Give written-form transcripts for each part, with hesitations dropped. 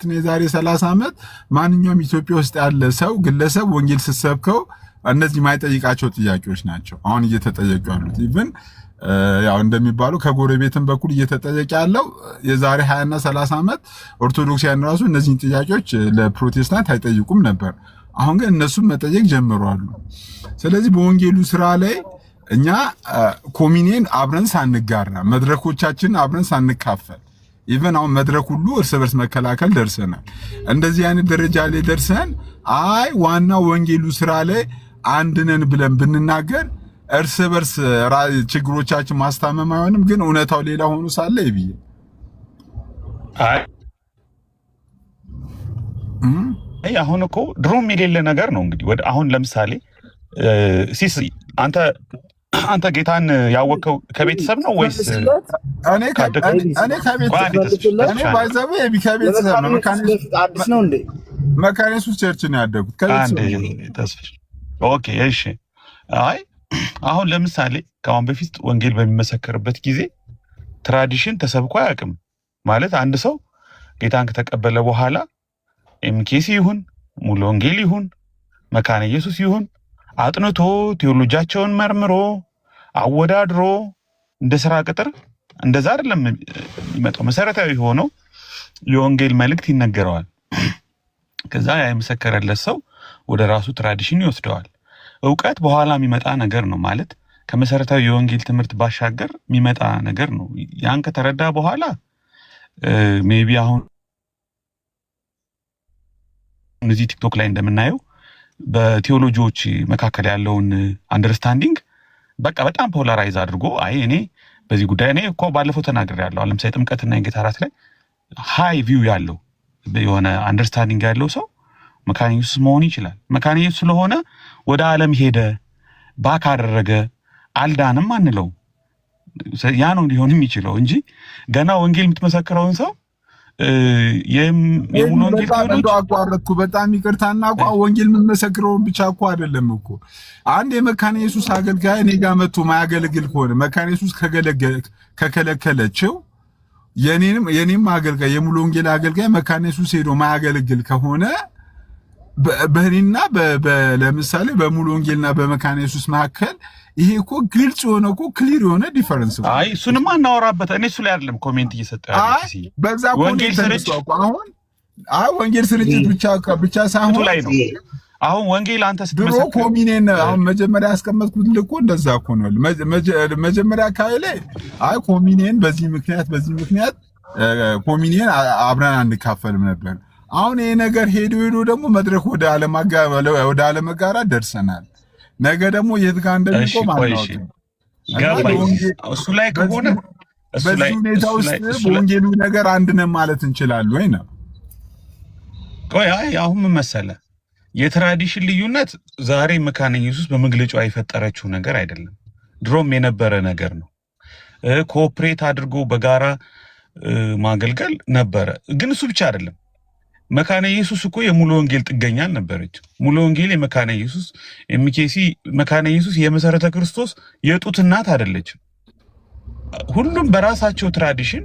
ዓመት ነው የዛሬ 30 ዓመት ማንኛውም ኢትዮጵያ ውስጥ ያለ ሰው ግለሰብ ወንጌል ስትሰብከው እነዚህ የማይጠይቃቸው ጥያቄዎች ናቸው አሁን እየተጠየቁ ያሉት። ኢቭን ያው እንደሚባለው ከጎረቤትም በኩል እየተጠየቀ ያለው የዛሬ 20 እና 30 ዓመት ኦርቶዶክሳውያን ራሱ እነዚህን ጥያቄዎች ለፕሮቴስታንት አይጠይቁም ነበር። አሁን ግን እነሱም መጠየቅ ጀምረዋል። ስለዚህ በወንጌሉ ስራ ላይ እኛ ኮሚኒየን አብረን ሳንጋራ መድረኮቻችን አብረን ሳንካፈል ኢቭን አሁን መድረክ ሁሉ እርስ በርስ መከላከል ደርሰናል። እንደዚህ አይነት ደረጃ ላይ ደርሰን አይ ዋናው ወንጌሉ ስራ ላይ አንድነን ብለን ብንናገር እርስ በርስ ችግሮቻችን ማስታመም አይሆንም። ግን እውነታው ሌላ ሆኖ ሳለ ይብዬ አይ አሁን እኮ ድሮም የሌለ ነገር ነው። እንግዲህ ወደ አሁን ለምሳሌ ሲስ አንተ ጌታን ያወቀው ከቤተሰብ ነው ወይስ እኔ ከቤተሰብ ነው? አዲስ ነው እንዴ? መካነ ኢየሱስ ቸርች ነው ያደጉት ከቤተሰብ። ኦኬ እሺ። አይ አሁን ለምሳሌ ከአሁን በፊት ወንጌል በሚመሰከርበት ጊዜ ትራዲሽን ተሰብኮ አያውቅም ማለት አንድ ሰው ጌታን ከተቀበለ በኋላ ኤምኬሲ ይሁን ሙሉ ወንጌል ይሁን መካነ ኢየሱስ ይሁን አጥንቶ ቴዎሎጂያቸውን መርምሮ አወዳድሮ እንደ ስራ ቅጥር እንደዛ አይደለም የሚመጣው። መሰረታዊ ሆኖ የወንጌል መልእክት ይነገረዋል። ከዛ ያ የመሰከረለት ሰው ወደ ራሱ ትራዲሽን ይወስደዋል። ዕውቀት በኋላ የሚመጣ ነገር ነው ማለት ከመሰረታዊ የወንጌል ትምህርት ባሻገር የሚመጣ ነገር ነው። ያን ከተረዳ በኋላ ሜቢ አሁን እዚህ ቲክቶክ ላይ እንደምናየው በቴዎሎጂዎች መካከል ያለውን አንደርስታንዲንግ በቃ በጣም ፖላራይዝ አድርጎ አይ እኔ በዚህ ጉዳይ እኔ እኮ ባለፈው ተናግሬያለሁ። ለምሳሌ ጥምቀትና የጌታ እራት ላይ ሃይ ቪው ያለው የሆነ አንደርስታንዲንግ ያለው ሰው መካነ ኢየሱስ መሆን ይችላል። መካነ ኢየሱስ ስለሆነ ወደ ዓለም ሄደ ባክ አደረገ አልዳንም አንለው። ያ ነው ሊሆን የሚችለው እንጂ ገና ወንጌል የምትመሰክረውን ሰው የሙሉ ወንጌል ተብሎ አቋረጥኩ። በጣም ይቅርታና ወንጌል የምትመሰክረውን ብቻ እኮ አይደለም እኮ አንድ የመካነ ኢየሱስ አገልጋይ እኔ ጋር መጥቶ ማያገለግል ከሆነ መካነ ኢየሱስ ከከለከለችው የኔም አገልጋይ የሙሉ ወንጌል አገልጋይ መካነ ኢየሱስ ሄዶ ማያገለግል ከሆነ በእኔና ለምሳሌ በሙሉ ወንጌልና በመካነ ኢየሱስ መካከል ይሄ እኮ ግልጽ የሆነ እኮ ክሊር የሆነ ዲፈረንስ ነው። አይ እሱንማ እናወራበት። እኔ እሱ ላይ አይደለም ኮሜንት እየሰጠ ያለው ሲሲ በዛ ወንጌል ስርጭት አሁን ወንጌል ስርጭት ብቻ ሳይሆን ላይ ነው። አሁን ወንጌል አንተ ድሮ ኮሚኒየን አሁን መጀመሪያ ያስቀመጥኩት ልኮ እንደዛ እኮ ነው። መጀመሪያ አካባቢ ላይ ኮሚኒየን በዚህ ምክንያት ኮሚኒየን አብረን አንካፈልም ነበር። አሁን ይሄ ነገር ሄዶ ደግሞ መድረክ ወደ አለመጋራት ደርሰናል። ነገ ደግሞ የት ጋር እንደሚቆም አናውቅም። እሱ ላይ ከሆነ በዚህ ሁኔታ ውስጥ በወንጌሉ ነገር አንድ ነን ማለት እንችላለን ወይ ነው? አይ አሁን ምን መሰለህ የትራዲሽን ልዩነት ዛሬ መካነ ኢየሱስ በመግለጫው የፈጠረችው ነገር አይደለም። ድሮም የነበረ ነገር ነው። ኮኦፕሬት አድርጎ በጋራ ማገልገል ነበረ። ግን እሱ ብቻ አይደለም። መካነ ኢየሱስ እኮ የሙሉ ወንጌል ጥገኛ አልነበረች። ሙሉ ወንጌል የመካነ ኢየሱስ ኤምኬሲ መካነ ኢየሱስ የመሰረተ ክርስቶስ የጡት እናት አይደለችም። ሁሉም በራሳቸው ትራዲሽን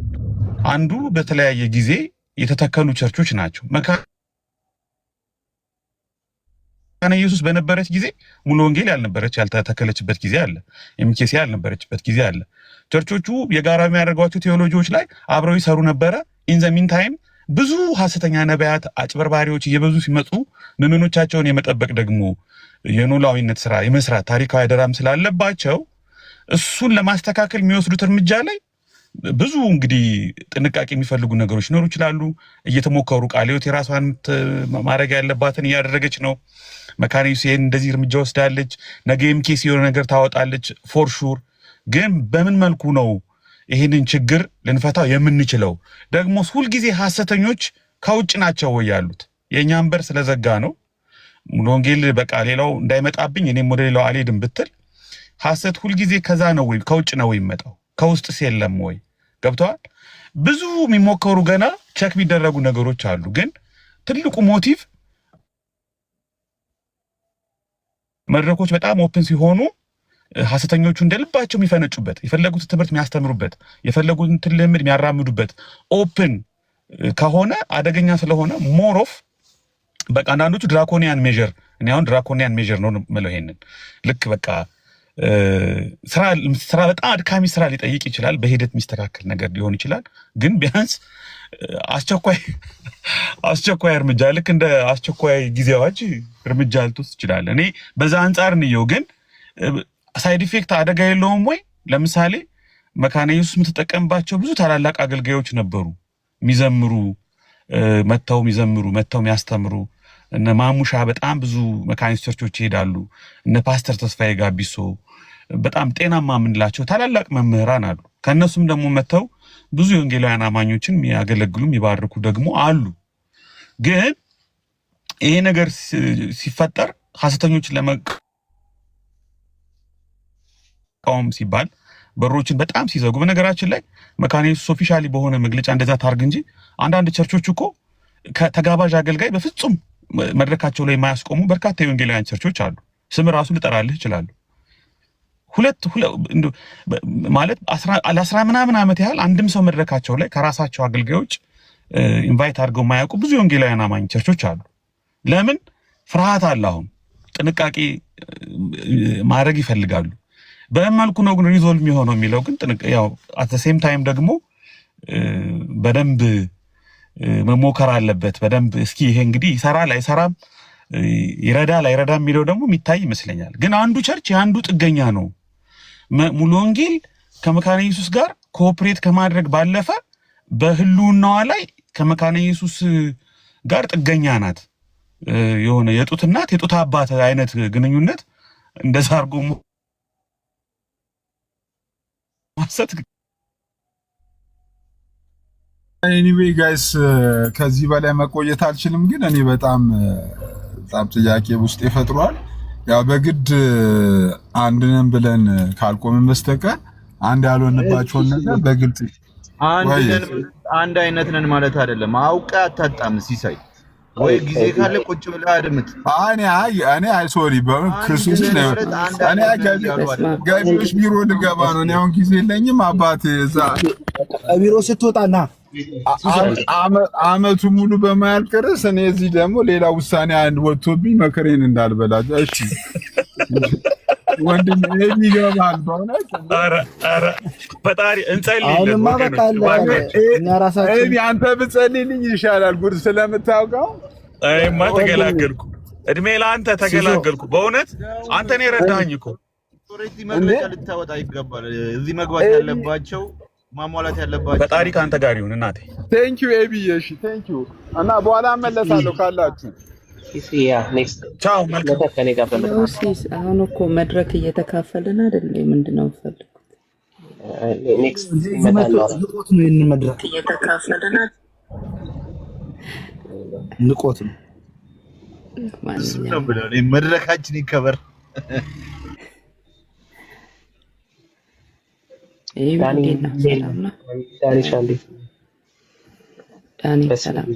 አንዱ በተለያየ ጊዜ የተተከሉ ቸርቾች ናቸው። መካነ ኢየሱስ በነበረች ጊዜ ሙሉ ወንጌል ያልተተከለችበት ጊዜ አለ። ኤምኬሲ ያልነበረችበት ጊዜ አለ። ቸርቾቹ የጋራ የሚያደርጓቸው ቴዎሎጂዎች ላይ አብረው ይሰሩ ነበረ። ኢን ዘ ሚን ታይም ብዙ ሐሰተኛ ነቢያት አጭበርባሪዎች እየበዙ ሲመጡ ምዕመኖቻቸውን የመጠበቅ ደግሞ የኖላዊነት ስራ የመስራት ታሪካዊ አደራም ስላለባቸው እሱን ለማስተካከል የሚወስዱት እርምጃ ላይ ብዙ እንግዲህ ጥንቃቄ የሚፈልጉ ነገሮች ሊኖሩ ይችላሉ። እየተሞከሩ ቃለ ሕይወት የራሷን ማድረግ ያለባትን እያደረገች ነው። መካነ ኢየሱስ እንደዚህ እርምጃ ወስዳለች። ነገ ኤምኬሲ የሆነ ነገር ታወጣለች ፎር ሹር። ግን በምን መልኩ ነው ይሄንን ችግር ልንፈታው የምንችለው? ደግሞ ሁልጊዜ ሐሰተኞች ከውጭ ናቸው ወይ ያሉት? የኛን በር ስለዘጋ ነው ሙሉ ወንጌል በቃ ሌላው እንዳይመጣብኝ እኔም ወደ ሌላው አልሄድም ብትል ሐሰት ሁልጊዜ ከዛ ነው ወይ ከውጭ ነው ወይ የሚመጣው? ከውስጥስ የለም ወይ? ገብተዋል። ብዙ የሚሞከሩ ገና ቸክ የሚደረጉ ነገሮች አሉ። ግን ትልቁ ሞቲቭ መድረኮች በጣም ኦፕን ሲሆኑ ሐሰተኞቹ እንደልባቸው የሚፈነጩበት የፈለጉት ትምህርት የሚያስተምሩበት የፈለጉትን ልምድ የሚያራምዱበት ኦፕን ከሆነ አደገኛ ስለሆነ ሞሮፍ በቃ አንዳንዶቹ ድራኮኒያን ሜዥር እኔ አሁን ድራኮኒያን ሜዥር ነው የምለው ይሄንን ልክ በቃ ስራ በጣም አድካሚ ስራ ሊጠይቅ ይችላል። በሂደት የሚስተካከል ነገር ሊሆን ይችላል። ግን ቢያንስ አስቸኳይ እርምጃ ልክ እንደ አስቸኳይ ጊዜ አዋጅ እርምጃ ልትወስድ ትችላለህ። እኔ በዛ አንጻር እንየው። ግን ሳይድ ኢፌክት አደጋ የለውም ወይ? ለምሳሌ መካነ ኢየሱስ የምትጠቀምባቸው ብዙ ታላላቅ አገልጋዮች ነበሩ የሚዘምሩ መተው የሚያስተምሩ እነ ማሙሻ በጣም ብዙ መካነ ኢየሱስ ቸርቾች ይሄዳሉ። እነ ፓስተር ተስፋዬ ጋቢሶ በጣም ጤናማ የምንላቸው ታላላቅ መምህራን አሉ። ከእነሱም ደግሞ መተው ብዙ የወንጌላውያን አማኞችን የሚያገለግሉ የሚባርኩ ደግሞ አሉ። ግን ይሄ ነገር ሲፈጠር ሐሰተኞችን ለመቃወም ሲባል በሮችን በጣም ሲዘጉ፣ በነገራችን ላይ መካነ ኢየሱስ ኦፊሻሊ በሆነ መግለጫ እንደዛ ታርግ እንጂ አንዳንድ ቸርቾች እኮ ከተጋባዥ አገልጋይ በፍጹም መድረካቸው ላይ የማያስቆሙ በርካታ የወንጌላውያን ቸርቾች አሉ። ስም ራሱ ልጠራልህ ይችላሉ። ማለት ለ10 ምናምን ዓመት ያህል አንድም ሰው መድረካቸው ላይ ከራሳቸው አገልጋዮች ኢንቫይት አድርገው የማያውቁ ብዙ የወንጌላውያን አማኝ ቸርቾች አሉ። ለምን? ፍርሃት አለ። አሁን ጥንቃቄ ማድረግ ይፈልጋሉ። በመልኩ ነው ግን ሪዞልቭ የሚሆነው የሚለው ግን ያው አት ዘ ሴም ታይም ደግሞ በደንብ መሞከር አለበት። በደንብ እስኪ ይሄ እንግዲህ ይሰራል አይሰራም፣ ይረዳል አይረዳም የሚለው ደግሞ የሚታይ ይመስለኛል። ግን አንዱ ቸርች የአንዱ ጥገኛ ነው። ሙሉ ወንጌል ከመካነ ኢየሱስ ጋር ኮኦፕሬት ከማድረግ ባለፈ በህልውናዋ ላይ ከመካነ ኢየሱስ ጋር ጥገኛ ናት። የሆነ የጡት እናት የጡት አባት አይነት ግንኙነት እንደዛ አድርጎ ማሰት። ኤኒዌይ ጋይስ ከዚህ በላይ መቆየት አልችልም። ግን እኔ በጣም ጥያቄ ውስጥ ይፈጥሯል። ያው በግድ አንድነን ብለን ካልቆምን በስተቀር አንድ ያልሆንባቸውን ነገር በግልጽ አንድ አይነት ነን ማለት አይደለም። አውቀህ አታጣም ሲሳይ ወይ ጊዜ ካለ ቁጭ ብለህ አድምጥ። እኔ ሶሪ በክርስቶስ ነው። እኔ ገቢዎች ቢሮ ልገባ ነው። እኔ አሁን ጊዜ የለኝም አባቴ። እዛ ቢሮ ስትወጣና አመቱ ሙሉ በማያልቅ ርዕስ እኔ እዚህ ደግሞ ሌላ ውሳኔ ወጥቶብኝ መከሬን እንዳልበላቸው። እሺ ወንድም ይገባል። በእውነት ኧረ ፈጣሪ እንጸልይልን። አሁንማ በቃ እኛ ራሳችን አንተ ብጸልይልኝ ይሻላል። ጉድ ስለምታውቀው እኔማ ተገላገልኩ። እድሜ ለአንተ ተገላገልኩ። በእውነት አንተ ነው የረዳኸኝ እኮ። ኦሬዲ መግለጫ ልታወጣ ይገባል። እዚህ መግባት ያለባቸው ማሟላት ያለባቸው። ፈጣሪ ካንተ ጋር ይሁን እናቴ። ቴንክ ዩ ኤቢ። እሺ ቴንክ ዩ እና በኋላ እመለሳለሁ ካላችሁ። ኔክስት ቻው። መልካም ከኔ ጋር በመጣ አሁን እኮ መድረክ እየተካፈልን አይደል? ምንድነው ፈልጉት? ኔክስት ይመጣል። ንቆት ነው። ይሄን መድረክ እየተካፈልን ንቆት ነው። እሱም ነው ብለው መድረካችን ይከበር። ዳኒ ሰላም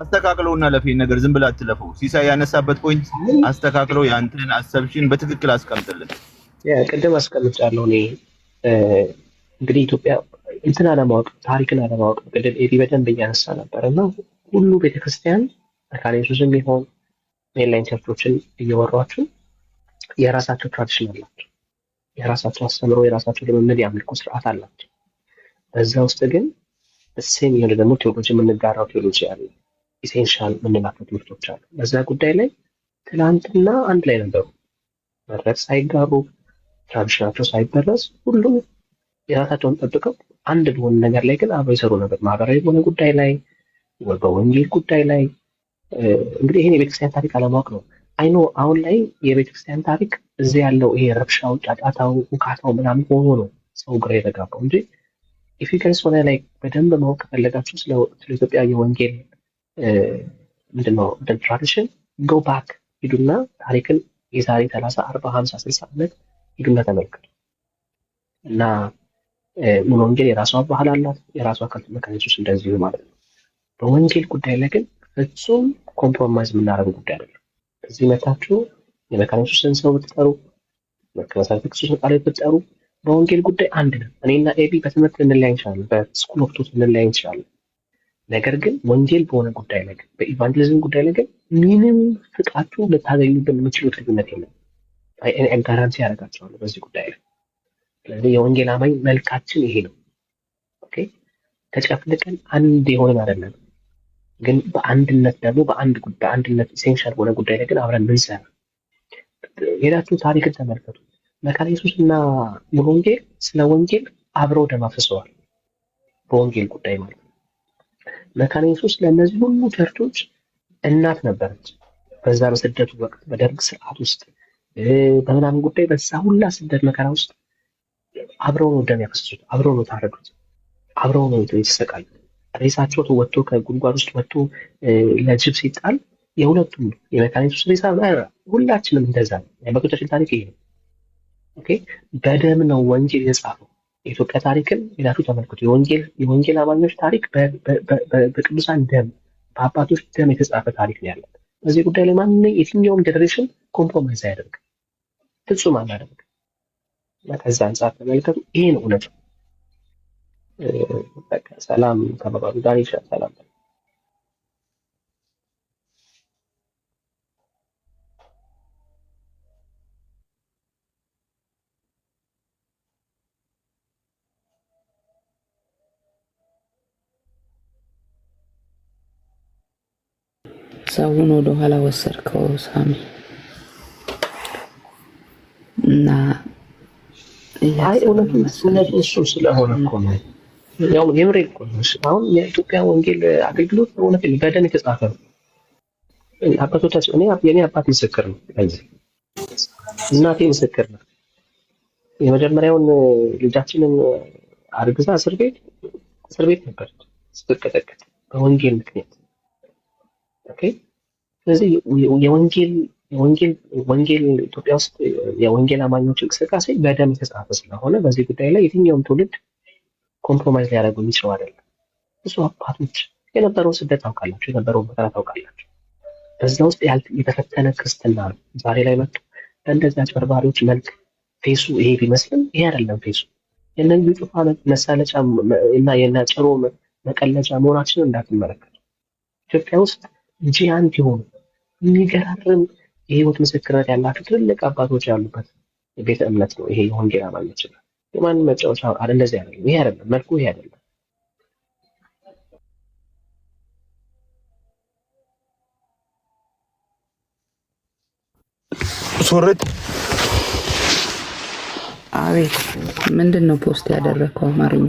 አስተካክለውና ለፌን ነገር ዝም ብላ አትለፈው። ሲሳይ ያነሳበት ፖይንት አስተካክለው ያንተን አሰብሽን በትክክል አስቀምጥልን። ቅድም አስቀምጫለሁ። እኔ እንግዲህ ኢትዮጵያ እንትን አለማወቅ ታሪክን አለማወቅ ቅድም ኤቢ በደንብ እያነሳ ነበር እና ሁሉ ቤተክርስቲያን መካነ ኢየሱስም ይሆን ሜንላይን ቸርቾችን እየወሯቸው የራሳቸው ትራዲሽን አላቸው፣ የራሳቸው አስተምሮ፣ የራሳቸው ልምምድ፣ የአምልኮ ስርዓት አላቸው። በዛ ውስጥ ግን ሴም የሆነ ደግሞ ቴዎሎጂ የምንጋራው ቴዎሎጂ አለ፣ ኢሴንሻል የምንላቸው ትምህርቶች አሉ። በዛ ጉዳይ ላይ ትናንትና አንድ ላይ ነበሩ። መድረክ ሳይጋሩ ትራዲሽናቸው ሳይበረዝ ሁሉም የራሳቸውን ጠብቀው አንድ በሆነ ነገር ላይ ግን አብረው ይሰሩ ነበር። ማህበራዊ በሆነ ጉዳይ ላይ፣ በወንጌል ጉዳይ ላይ። እንግዲህ ይሄን የቤተክርስቲያን ታሪክ አለማወቅ ነው። አይኖ አሁን ላይ የቤተክርስቲያን ታሪክ እዚህ ያለው ይሄ ረብሻው፣ ጫጫታው፣ ውካታው ምናምን ሆኖ ነው ሰው ግራ የተጋባው እንጂ ኢፍ ዩ ጋይስ ሆነ ላይ በደንብ ማወቅ ከፈለጋችሁ ስለ ኢትዮጵያ የወንጌል ምንድነው ትራዲሽን ጎ ባክ ሂዱና ታሪክን የዛሬ 30 40 50 60 ዓመት ሂዱና ተመልከቱ። እና ሙሉ ወንጌል የራሷ ባህል አላት፣ የራሷ መካነ ኢየሱስ እንደዚሁ ማለት ነው። በወንጌል ጉዳይ ላይ ግን ፍጹም ኮምፕሮማይዝ የምናደርገው ጉዳይ አይደለም። እዚህ መታችሁ የመካነ ኢየሱስን ሰው ብትጠሩ፣ መካነ ኢየሱስን ቃል ብትጠሩ በወንጌል ጉዳይ አንድ ነው። እኔና ኤቢ በትምህርት ልንለያይ እንችላለን፣ በስኩል ኦፍ ቶት ልንለያይ እንችላለን። ነገር ግን ወንጌል በሆነ ጉዳይ ላይ በኢቫንጀሊዝም ጉዳይ ላይ ግን ምንም ፍቃችሁ ልታገኙበት የምትችሉት ልዩነት የለም። ጋራንቲ ያደርጋቸዋለሁ በዚህ ጉዳይ ላይ። ስለዚህ የወንጌል አማኝ መልካችን ይሄ ነው። ኦኬ ተጨፍልቀን አንድ የሆነን አይደለም፣ ግን በአንድነት ደግሞ በአንድነት ኢሴንሻል በሆነ ጉዳይ ላይ ግን አብረን ምንሰራ። ሄዳችሁ ታሪክን ተመልከቱ። መካነ ኢየሱስ እና ሙሉ ወንጌል ስለ ወንጌል አብረው ደም አፍስሰዋል። በወንጌል ጉዳይ ማለት ነው። መካነ ኢየሱስ ለእነዚህ ሁሉ ቸርቾች እናት ነበረች። በዛ በስደቱ ወቅት በደርግ ስርዓት ውስጥ በምናምን ጉዳይ በዛ ሁላ ስደት መከራ ውስጥ አብረው ነው ደም ያፈሰሱት፣ አብረው ነው ታረዱት፣ አብረው ነው የተሰቃዩት። ሬሳቸው ወጥቶ ከጉድጓድ ውስጥ ወጥቶ ለጅብ ሲጣል የሁለቱም የመካነ ኢየሱስ ሬሳ ሁላችንም እንደዛ ነው። የአባቶቻችን ታሪክ ይሄ ነው። ኦኬ በደም ነው ወንጌል የጻፈው። የኢትዮጵያ ታሪክን ሄዳችሁ ተመልከቱ። የወንጌል አማኞች ታሪክ በቅዱሳን ደም በአባቶች ደም የተጻፈ ታሪክ ነው ያለው። በዚህ ጉዳይ ላይ ማንኛውም የትኛውም ጀነሬሽን ኮምፕሮማይዝ አያደርግም፣ ፍጹም አናደርግም። እና ከዛ አንጻር ተመልከቱ። ይሄ ነው እውነቱ። በቃ ሰላም ተባባሉ። ዳንኤል ሰላም ሰውን ወደ ኋላ ወሰድከው ሳሚ እና እውነቱ እሱ ስለሆነ እኮ ነው። ያው የምሬ እኮ ነው። አሁን የኢትዮጵያ ወንጌል አገልግሎት በእውነት በደም የተጻፈ ነው። አባቶቻችን የኔ አባት ምስክር ነው፣ እናቴ ምስክር ነው። የመጀመሪያውን ልጃችንን አርግዛ እስር ቤት ነበረች ስትቀጠቀጥ በወንጌል ምክንያት። ኦኬ ስለዚህ ወንጌል ኢትዮጵያ ውስጥ የወንጌል አማኞች እንቅስቃሴ በደም የተጻፈ ስለሆነ በዚህ ጉዳይ ላይ የትኛውም ትውልድ ኮምፕሮማይዝ ሊያደርጉ የሚችለው አይደለም። ብዙ አባቶች የነበረውን ስደት ታውቃላችሁ፣ የነበረውን መከራ ታውቃላችሁ። በዛ ውስጥ የተፈተነ ክርስትና ነው ዛሬ ላይ መጥቶ በእንደዚያ አጭበርባሪዎች መልክ ፌሱ ይሄ ቢመስልም ይሄ አይደለም ፌሱ። የእነዚህ ጩፋ መሳለጫ እና የናጭሮ መቀለጫ መሆናችንን እንዳትመለከቱ። ኢትዮጵያ ውስጥ ጂያንት የሆኑ የሚገራርም የህይወት ምስክርነት ያላቸው ትልልቅ አባቶች ያሉበት ቤተ እምነት ነው ይሄ የወንጌል አማኞች ነው። የማንም መጫወቻ እንደዚህ አይደለም። ይሄ አይደለም መልኩ፣ ይሄ አይደለም። ሶረት አቤት ምንድን ነው ፖስት ያደረከው? አማርኛ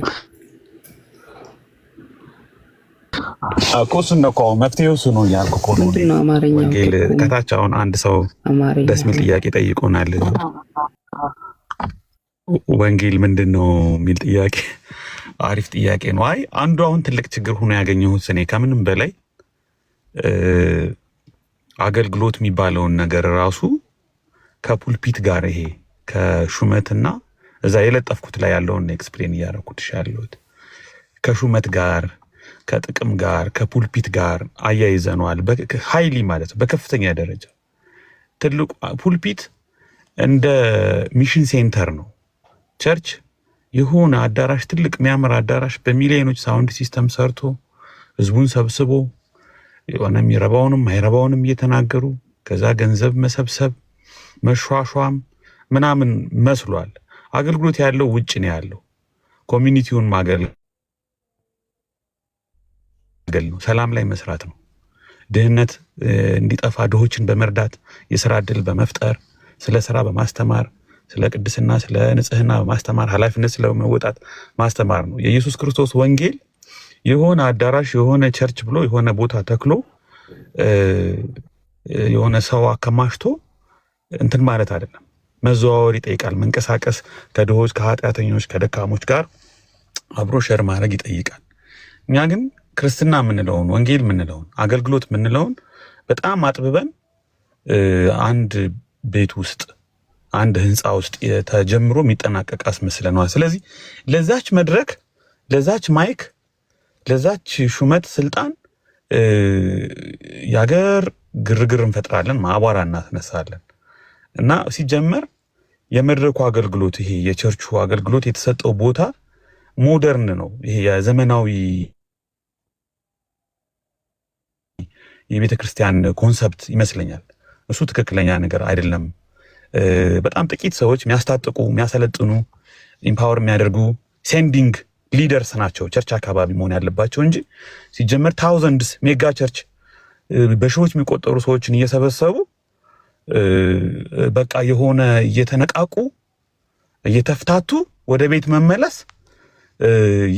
እሱን ነው እኮ መፍትሄው እሱ ነው እያልኩ እኮ ነው። ምንድን ነው አማርኛ? ወንጌል ከታች አሁን አንድ ሰው ደስ የሚል ጥያቄ ጠይቆናል። ወንጌል ምንድን ነው የሚል ጥያቄ፣ አሪፍ ጥያቄ ነው። አይ አንዱ አሁን ትልቅ ችግር ሆኖ ያገኘሁት እኔ ከምንም በላይ አገልግሎት የሚባለውን ነገር ራሱ ከፑልፒት ጋር ይሄ ከሹመትና እዛ የለጠፍኩት ላይ ያለውን ኤክስፕሌን እያደረኩት ያለሁት ከሹመት ጋር ከጥቅም ጋር ከፑልፒት ጋር አያይዘነዋል። ሃይሊ ማለት በከፍተኛ ደረጃ ትልቁ ፑልፒት እንደ ሚሽን ሴንተር ነው። ቸርች የሆነ አዳራሽ ትልቅ የሚያምር አዳራሽ በሚሊዮኖች ሳውንድ ሲስተም ሰርቶ ህዝቡን ሰብስቦ የሆነ የሚረባውንም አይረባውንም እየተናገሩ ከዛ ገንዘብ መሰብሰብ መሿሿም ምናምን መስሏል። አገልግሎት ያለው ውጭ ነው ያለው። ኮሚኒቲውን ማገልገል ነው። ሰላም ላይ መስራት ነው። ድህነት እንዲጠፋ ድሆችን በመርዳት የሥራ ዕድል በመፍጠር ስለ ስራ በማስተማር ስለ ቅድስና ስለ ንጽህና በማስተማር ኃላፊነት ስለመወጣት ማስተማር ነው። የኢየሱስ ክርስቶስ ወንጌል የሆነ አዳራሽ የሆነ ቸርች ብሎ የሆነ ቦታ ተክሎ የሆነ ሰው አከማሽቶ እንትን ማለት አይደለም። መዘዋወር ይጠይቃል። መንቀሳቀስ ከድሆች ከኃጢአተኞች ከደካሞች ጋር አብሮ ሸር ማድረግ ይጠይቃል። እኛ ግን ክርስትና የምንለውን ወንጌል የምንለውን አገልግሎት የምንለውን በጣም አጥብበን አንድ ቤት ውስጥ አንድ ህንፃ ውስጥ ተጀምሮ የሚጠናቀቅ አስመስለነዋል። ስለዚህ ለዛች መድረክ ለዛች ማይክ ለዛች ሹመት ስልጣን የሀገር ግርግር እንፈጥራለን፣ ማዕቧራ እናስነሳለን። እና ሲጀመር የመድረኩ አገልግሎት ይሄ የቸርቹ አገልግሎት የተሰጠው ቦታ ሞደርን ነው። ይሄ የዘመናዊ የቤተ ክርስቲያን ኮንሰፕት ይመስለኛል። እሱ ትክክለኛ ነገር አይደለም። በጣም ጥቂት ሰዎች የሚያስታጥቁ፣ የሚያሰለጥኑ፣ ኢምፓወር የሚያደርጉ ሴንዲንግ ሊደርስ ናቸው ቸርች አካባቢ መሆን ያለባቸው እንጂ ሲጀመር ታውዘንድስ ሜጋ ቸርች በሺዎች የሚቆጠሩ ሰዎችን እየሰበሰቡ በቃ የሆነ እየተነቃቁ እየተፍታቱ ወደ ቤት መመለስ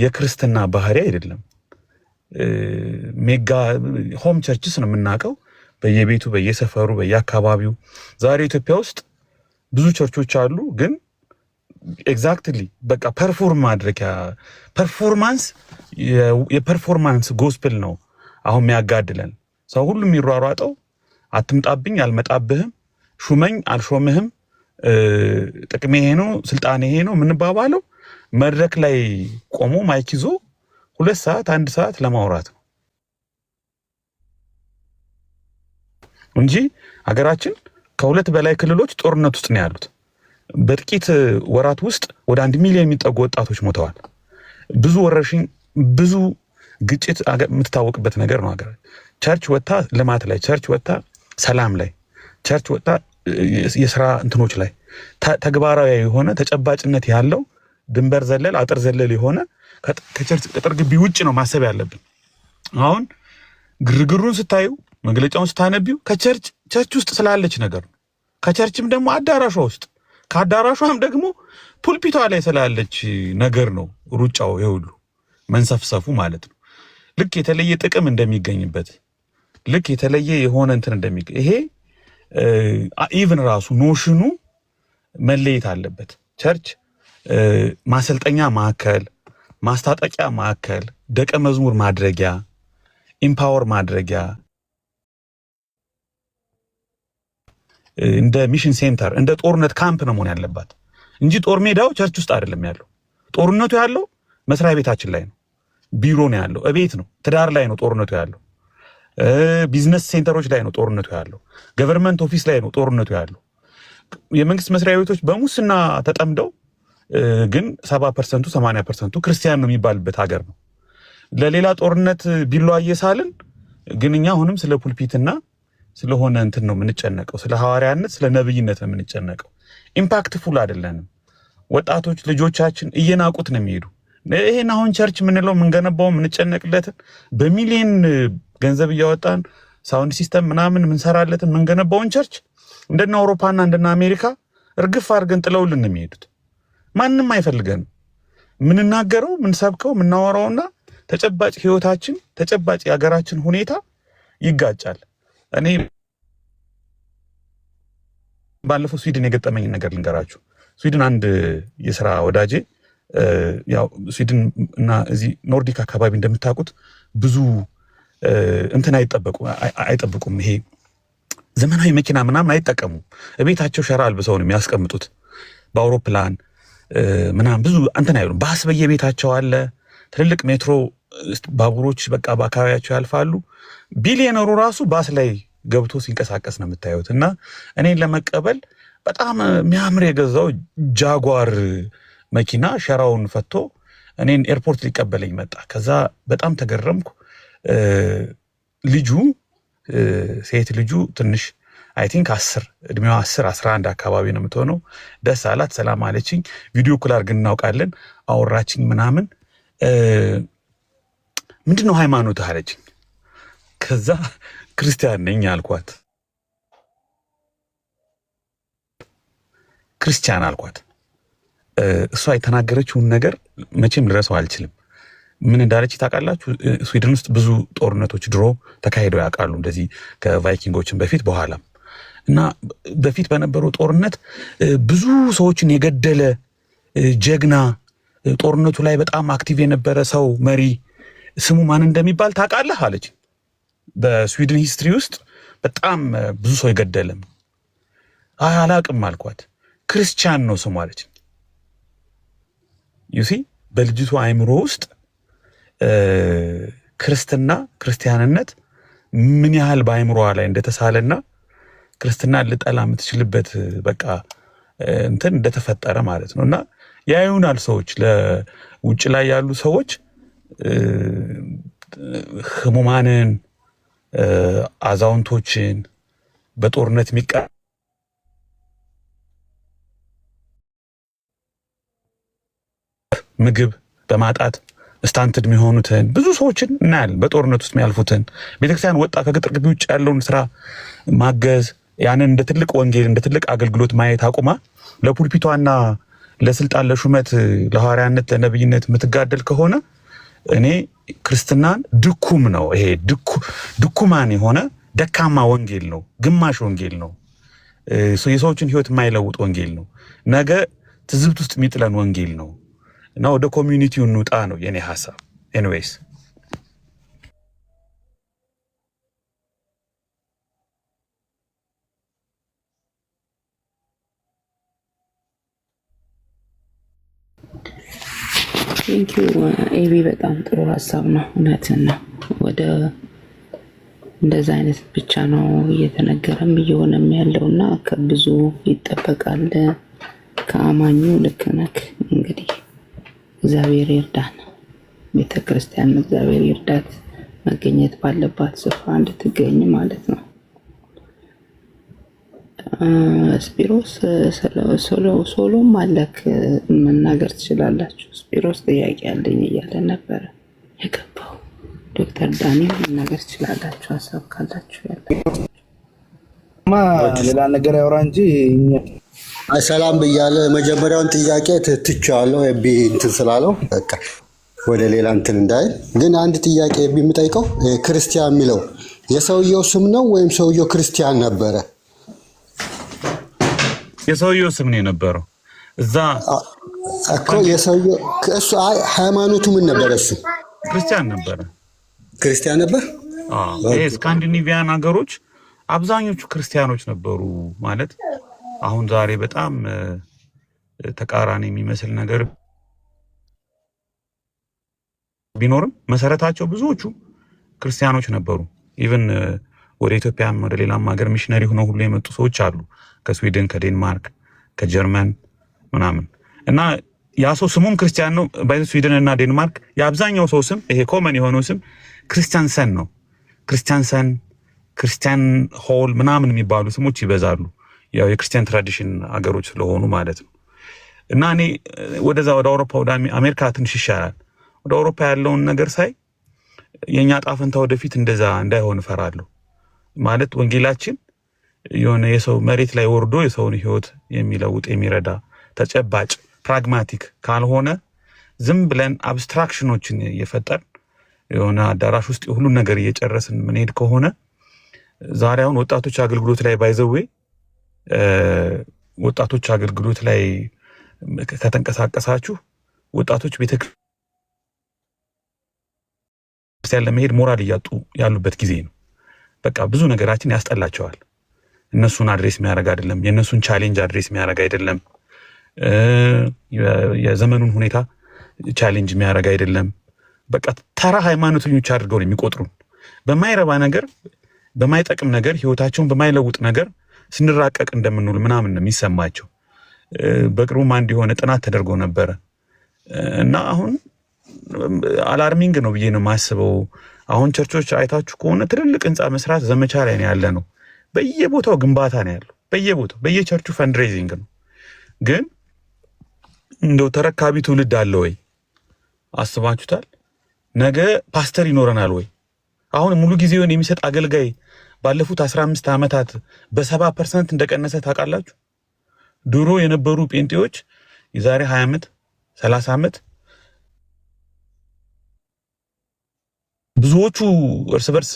የክርስትና ባህሪ አይደለም። ሜጋ ሆም ቸርችስ ነው የምናውቀው በየቤቱ በየሰፈሩ በየአካባቢው። ዛሬ ኢትዮጵያ ውስጥ ብዙ ቸርቾች አሉ፣ ግን ኤግዛክትሊ በቃ ፐርፎርም ማድረጊያ የፐርፎርማንስ ጎስፕል ነው አሁን የሚያጋድለን። ሰው ሁሉ የሚሯሯጠው አትምጣብኝ አልመጣብህም፣ ሹመኝ አልሾምህም፣ ጥቅሜ ይሄ ነው ስልጣኔ ይሄ ነው የምንባባለው መድረክ ላይ ቆሞ ማይክ ይዞ 2 ሰዓት 1 ሰዓት ለማውራት ነው እንጂ ሀገራችን ከ2 በላይ ክልሎች ጦርነት ውስጥ ነው ያሉት። በጥቂት ወራት ውስጥ ወደ 1 ሚሊዮን የሚጠጉ ወጣቶች ሞተዋል። ብዙ ወረርሽኝ፣ ብዙ ግጭት የምትታወቅበት ነገር ነው ሀገር። ቸርች ወጣ ልማት ላይ፣ ቸርች ወጣ ሰላም ላይ፣ ቸርች ወጣ የሥራ እንትኖች ላይ ተግባራዊ የሆነ ተጨባጭነት ያለው ድንበር ዘለል አጥር ዘለል የሆነ ከቸርች ቅጥር ግቢ ውጭ ነው ማሰብ ያለብን። አሁን ግርግሩን ስታዩ መግለጫውን ስታነቢው ከቸርች ውስጥ ስላለች ነገር ነው። ከቸርችም ደግሞ አዳራሿ ውስጥ ከአዳራሿም ደግሞ ፑልፒቷ ላይ ስላለች ነገር ነው ሩጫው የሁሉ መንሰፍሰፉ ማለት ነው። ልክ የተለየ ጥቅም እንደሚገኝበት ልክ የተለየ የሆነ እንትን እንደሚገኝ ይሄ ኢቭን ራሱ ኖሽኑ መለየት አለበት። ቸርች ማሰልጠኛ ማዕከል፣ ማስታጠቂያ ማዕከል፣ ደቀ መዝሙር ማድረጊያ፣ ኢምፓወር ማድረጊያ እንደ ሚሽን ሴንተር እንደ ጦርነት ካምፕ ነው መሆን ያለባት እንጂ ጦር ሜዳው ቸርች ውስጥ አይደለም ያለው። ጦርነቱ ያለው መስሪያ ቤታችን ላይ ነው፣ ቢሮ ነው ያለው፣ እቤት ነው፣ ትዳር ላይ ነው ጦርነቱ ያለው፣ ቢዝነስ ሴንተሮች ላይ ነው ጦርነቱ ያለው፣ ገቨርንመንት ኦፊስ ላይ ነው ጦርነቱ ያለው። የመንግስት መስሪያ ቤቶች በሙስና ተጠምደው ግን 70% 80% ክርስቲያን ነው የሚባልበት ሀገር ነው። ለሌላ ጦርነት ቢሏ እየሳልን ግን እኛ አሁንም ስለ ፑልፒትና ስለሆነ እንትን ነው የምንጨነቀው፣ ስለ ሐዋርያነት ስለ ነብይነት ነው የምንጨነቀው። ኢምፓክትፉል አይደለንም። ወጣቶች ልጆቻችን እየናቁት ነው የሚሄዱ። ይሄን አሁን ቸርች የምንለው የምንገነባው የምንጨነቅለትን በሚሊዮን ገንዘብ እያወጣን ሳውንድ ሲስተም ምናምን የምንሰራለትን የምንገነባውን ቸርች እንደና አውሮፓና እንደና አሜሪካ እርግፍ አድርገን ጥለውልን ነው የሚሄዱት። ማንም አይፈልገንም። ምንናገረው ምንሰብከው ምናወራውና ተጨባጭ ህይወታችን ተጨባጭ የሀገራችን ሁኔታ ይጋጫል። እኔ ባለፈው ስዊድን የገጠመኝ ነገር ልንገራችሁ። ስዊድን አንድ የሥራ ወዳጄ ያው ስዊድን እና እዚህ ኖርዲክ አካባቢ እንደምታውቁት ብዙ እንትን አይጠብቁም። ይሄ ዘመናዊ መኪና ምናምን አይጠቀሙም። እቤታቸው ሸራ አልብሰው ነው የሚያስቀምጡት። በአውሮፕላን ምናምን ብዙ እንትን አይሉም። ባስ በየቤታቸው አለ። ትልልቅ ሜትሮ ባቡሮች በቃ በአካባቢያቸው ያልፋሉ። ቢሊዮነሩ ራሱ ባስ ላይ ገብቶ ሲንቀሳቀስ ነው የምታዩት። እና እኔን ለመቀበል በጣም የሚያምር የገዛው ጃጓር መኪና ሸራውን ፈቶ እኔን ኤርፖርት ሊቀበለኝ መጣ። ከዛ በጣም ተገረምኩ። ልጁ ሴት ልጁ ትንሽ አይ ቲንክ 10 እድሜዋ 10 11 አካባቢ ነው የምትሆነው። ደስ አላት፣ ሰላም አለችኝ። ቪዲዮ ኮል አድርገን እናውቃለን። አወራችኝ ምናምን። ምንድነው ሃይማኖትህ አለችኝ። ከዛ ክርስቲያን ነኝ አልኳት። ክርስቲያን አልኳት። እሷ የተናገረችውን ነገር መቼም ልረሳው አልችልም። ምን እንዳለች ታውቃላችሁ? ስዊድን ውስጥ ብዙ ጦርነቶች ድሮ ተካሂደው ያውቃሉ፣ እንደዚህ ከቫይኪንጎችን በፊት በኋላም። እና በፊት በነበረው ጦርነት ብዙ ሰዎችን የገደለ ጀግና፣ ጦርነቱ ላይ በጣም አክቲቭ የነበረ ሰው መሪ ስሙ ማን እንደሚባል ታውቃለህ አለች። በስዊድን ሂስትሪ ውስጥ በጣም ብዙ ሰው የገደለም። አላቅም አልኳት። ክርስቲያን ነው ስሙ አለች። ዩሲ በልጅቱ አይምሮ ውስጥ ክርስቲያንነት ምን ያህል በአይምሮዋ ላይ እንደተሳለና ክርስትና ልጠላ የምትችልበት በቃ እንትን እንደተፈጠረ ማለት ነው። እና ያዩናል ሰዎች፣ ለውጭ ላይ ያሉ ሰዎች ህሙማንን አዛውንቶችን በጦርነት ምግብ በማጣት ስታንትድ የሚሆኑትን ብዙ ሰዎችን እናያለን። በጦርነት ውስጥ የሚያልፉትን ቤተክርስቲያን ወጣ ከገጠር ግቢ ውጭ ያለውን ስራ ማገዝ ያንን እንደ ትልቅ ወንጌል እንደ ትልቅ አገልግሎት ማየት አቁማ ለፑልፒቷና ለስልጣን ለሹመት ለሐዋርያነት ለነብይነት የምትጋደል ከሆነ እኔ ክርስትናን ድኩም ነው። ይሄ ድኩማን የሆነ ደካማ ወንጌል ነው። ግማሽ ወንጌል ነው። የሰዎችን ህይወት የማይለውጥ ወንጌል ነው። ነገ ትዝብት ውስጥ የሚጥለን ወንጌል ነው። እና ወደ ኮሚዩኒቲው እንውጣ ነው የኔ ሐሳብ። ኤኒዌይስ ቴንኪው ኤቢ፣ በጣም ጥሩ ሀሳብ ነው። እውነትን ነው። ወደ እንደዛ አይነት ብቻ ነው እየተነገረም እየሆነም ያለውና ከብዙ ይጠበቃል ከአማኙ። ልክ ነህ። እንግዲህ እግዚአብሔር ይርዳን፣ ቤተክርስቲያን እግዚአብሔር ይርዳት፣ መገኘት ባለባት ስፍራ እንድትገኝ ማለት ነው። ስፒሮስ ሶሎም አለክ መናገር ትችላላችሁ። ስፒሮስ ጥያቄ አለኝ እያለ ነበረ የገባው። ዶክተር ዳንኤል መናገር ትችላላችሁ ሀሳብ ካላችሁ። ሌላ ነገር ያወራ እንጂ ሰላም ብያለ። መጀመሪያውን ጥያቄ ትቼዋለሁ እንትን ስላለው በቃ ወደ ሌላ እንትን እንዳይል። ግን አንድ ጥያቄ የምጠይቀው ክርስቲያን የሚለው የሰውየው ስም ነው ወይም ሰውየው ክርስቲያን ነበረ? የሰውየው ስም ነው የነበረው እዛ እኮ የሰውየው እሱ ሃይማኖቱ ምን ነበር? እሱ ክርስቲያን ነበረ። ክርስቲያን ነበር። ይሄ ስካንዲኔቪያን ሀገሮች አብዛኞቹ ክርስቲያኖች ነበሩ ማለት አሁን ዛሬ በጣም ተቃራኒ የሚመስል ነገር ቢኖርም መሰረታቸው ብዙዎቹ ክርስቲያኖች ነበሩ። ኢቭን ወደ ኢትዮጵያም ወደ ሌላም ሀገር ሚሽነሪ ሆነው ሁሉ የመጡ ሰዎች አሉ ከስዊድን፣ ከዴንማርክ፣ ከጀርመን ምናምን እና ያ ሰው ስሙም ክርስቲያን ነው። በስዊድን እና ዴንማርክ የአብዛኛው ሰው ስም ይሄ ኮመን የሆነው ስም ክርስቲያንሰን ነው። ክርስቲያንሰን፣ ክርስቲያን ሆል ምናምን የሚባሉ ስሞች ይበዛሉ። ያው የክርስቲያን ትራዲሽን አገሮች ስለሆኑ ማለት ነው። እና እኔ ወደዛ ወደ አውሮፓ ወደ አሜሪካ ትንሽ ይሻላል። ወደ አውሮፓ ያለውን ነገር ሳይ የኛ ጣፈንታ ወደፊት እንደዛ እንዳይሆን እፈራለሁ። ማለት ወንጌላችን የሆነ የሰው መሬት ላይ ወርዶ የሰውን ህይወት የሚለውጥ የሚረዳ ተጨባጭ ፕራግማቲክ ካልሆነ ዝም ብለን አብስትራክሽኖችን እየፈጠር የሆነ አዳራሽ ውስጥ ሁሉ ነገር እየጨረስን ምንሄድ ከሆነ ዛሬ አሁን ወጣቶች አገልግሎት ላይ ባይዘዌ ወጣቶች አገልግሎት ላይ ከተንቀሳቀሳችሁ ወጣቶች ቤተክርስቲያን ለመሄድ ሞራል እያጡ ያሉበት ጊዜ ነው። በቃ ብዙ ነገራችን ያስጠላቸዋል። እነሱን አድሬስ የሚያደርግ አይደለም፣ የእነሱን ቻሌንጅ አድሬስ የሚያደርግ አይደለም፣ የዘመኑን ሁኔታ ቻሌንጅ የሚያደርግ አይደለም። በቃ ተራ ሃይማኖተኞች አድርገው ነው የሚቆጥሩን። በማይረባ ነገር፣ በማይጠቅም ነገር፣ ህይወታቸውን በማይለውጥ ነገር ስንራቀቅ እንደምንውል ምናምን ነው የሚሰማቸው። በቅርቡም አንድ የሆነ ጥናት ተደርጎ ነበረ እና አሁን አላርሚንግ ነው ብዬ ነው የማስበው። አሁን ቸርቾች አይታችሁ ከሆነ ትልልቅ ህንፃ መስራት ዘመቻ ላይ ነው ያለ ነው። በየቦታው ግንባታ ነው ያለው። በየቦታው በየቸርቹ ፈንድሬዚንግ ነው። ግን እንደው ተረካቢ ትውልድ አለ ወይ? አስባችሁታል? ነገ ፓስተር ይኖረናል ወይ? አሁን ሙሉ ጊዜውን የሚሰጥ አገልጋይ ባለፉት 15 ዓመታት በ70% እንደቀነሰ ታውቃላችሁ? ድሮ የነበሩ ጴንጤዎች የዛሬ 20 ዓመት 30 ዓመት ብዙዎቹ እርስ በርስ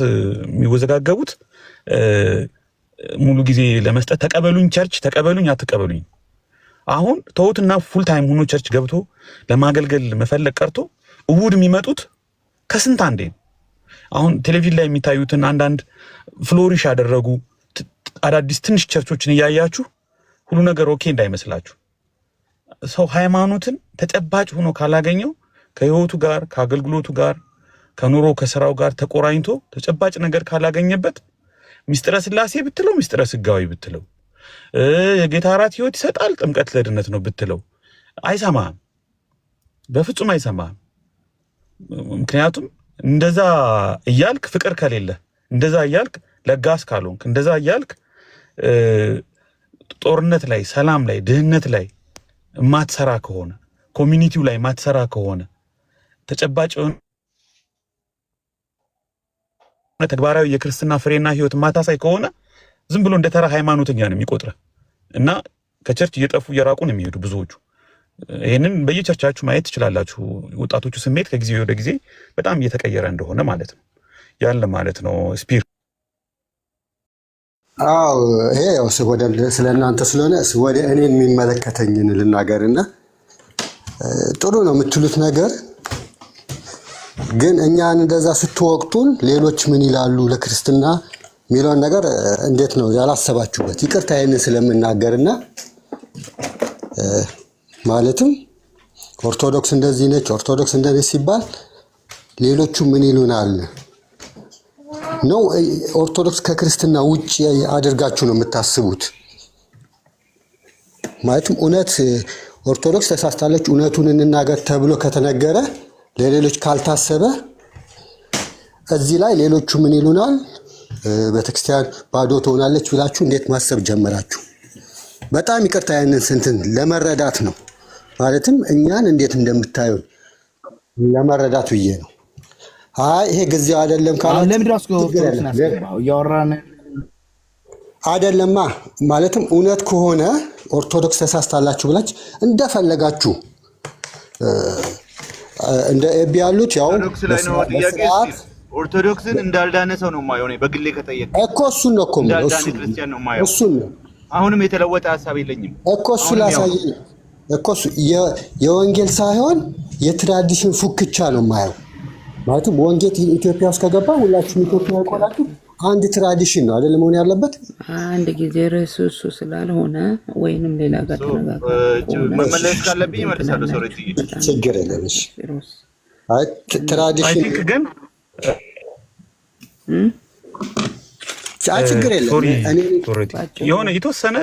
የሚወዘጋገቡት ሙሉ ጊዜ ለመስጠት ተቀበሉኝ ቸርች ተቀበሉኝ አትቀበሉኝ። አሁን ተውትና ፉል ታይም ሆኖ ቸርች ገብቶ ለማገልገል መፈለግ ቀርቶ እሁድ የሚመጡት ከስንት አንዴ። አሁን ቴሌቪዥን ላይ የሚታዩትን አንዳንድ ፍሎሪሽ ያደረጉ አዳዲስ ትንሽ ቸርቾችን እያያችሁ ሁሉ ነገር ኦኬ እንዳይመስላችሁ። ሰው ሃይማኖትን ተጨባጭ ሆኖ ካላገኘው ከህይወቱ ጋር ከአገልግሎቱ ጋር ከኑሮ ከስራው ጋር ተቆራኝቶ ተጨባጭ ነገር ካላገኘበት ሚስጥረ ስላሴ ብትለው ሚስጥረ ስጋዊ ብትለው የጌታ እራት ህይወት ይሰጣል ጥምቀት ለድነት ነው ብትለው አይሰማም፣ በፍጹም አይሰማም። ምክንያቱም እንደዛ እያልክ ፍቅር ከሌለ እንደዛ እያልክ ለጋስ ካልሆንክ እንደዛ እያልክ ጦርነት ላይ ሰላም ላይ ድህነት ላይ ማትሰራ ከሆነ ኮሚኒቲው ላይ ማትሰራ ከሆነ ተጨባጭ ተግባራዊ የክርስትና ፍሬና ህይወት ማታሳይ ከሆነ ዝም ብሎ እንደተራ ሃይማኖተኛ ነው የሚቆጥረው እና ከቸርች እየጠፉ እየራቁ ነው የሚሄዱ ብዙዎቹ። ይሄንን በየቸርቻችሁ ማየት ትችላላችሁ። ወጣቶቹ ስሜት ከጊዜ ወደ ጊዜ በጣም እየተቀየረ እንደሆነ ማለት ነው ያለ ማለት ነው። ስፒር አዎ ይሄ ያው ስለእናንተ ስለሆነ ወደ እኔ የሚመለከተኝን ልናገርና ጥሩ ነው የምትሉት ነገር ግን እኛን እንደዛ ስትወቅቱን ሌሎች ምን ይላሉ ለክርስትና የሚለውን ነገር እንዴት ነው ያላሰባችሁበት? ይቅርታ ይሄንን ስለምናገርና ማለትም ኦርቶዶክስ እንደዚህ ነች ኦርቶዶክስ እንደዚህ ሲባል ሌሎቹ ምን ይሉናል ነው ኦርቶዶክስ ከክርስትና ውጪ አድርጋችሁ ነው የምታስቡት? ማለትም እውነት ኦርቶዶክስ ተሳስታለች እውነቱን እንናገር ተብሎ ከተነገረ ለሌሎች ካልታሰበ እዚህ ላይ ሌሎቹ ምን ይሉናል ቤተክርስቲያን ባዶ ትሆናለች ብላችሁ እንዴት ማሰብ ጀመራችሁ? በጣም ይቅርታ ያንን ስንትን ለመረዳት ነው ማለትም እኛን እንዴት እንደምታዩን ለመረዳት ብዬ ነው። አይ ይሄ ጊዜው አይደለም ካላችሁ ለምን ድረስ ያወራን አይደለማ ማለትም እውነት ከሆነ ኦርቶዶክስ ተሳስታላችሁ ብላችሁ እንደፈለጋችሁ እንደ ኤቢ ያሉት ያው ኦርቶዶክስን እንዳልዳነ ሰው ነው የማየው በግሌ ከጠየቅ እኮ እሱን ነው እኮ ክርስቲያን ነው የማየው። እሱን ነው አሁንም የተለወጠ ሐሳብ የለኝም እኮ እሱ ላሳየኝ እኮ እሱ የወንጌል ሳይሆን የትራዲሽን ፉክቻ ነው የማየው። ማለትም ወንጌል ኢትዮጵያ ውስጥ ከገባ ሁላችሁም ኢትዮጵያ ያቆላችሁ አንድ ትራዲሽን ነው አይደል መሆን ያለበት። አንድ ጊዜ ርዕሱ እሱ ስላልሆነ ወይንም ሌላ ጋር ተነጋግረን መመለስ ካለብኝ እመልሳለሁ። ሶሪ ችግር የለም። እሺ አይ ትራዲሽን ግን ችግር የለም። እኔ የሆነ የተወሰነ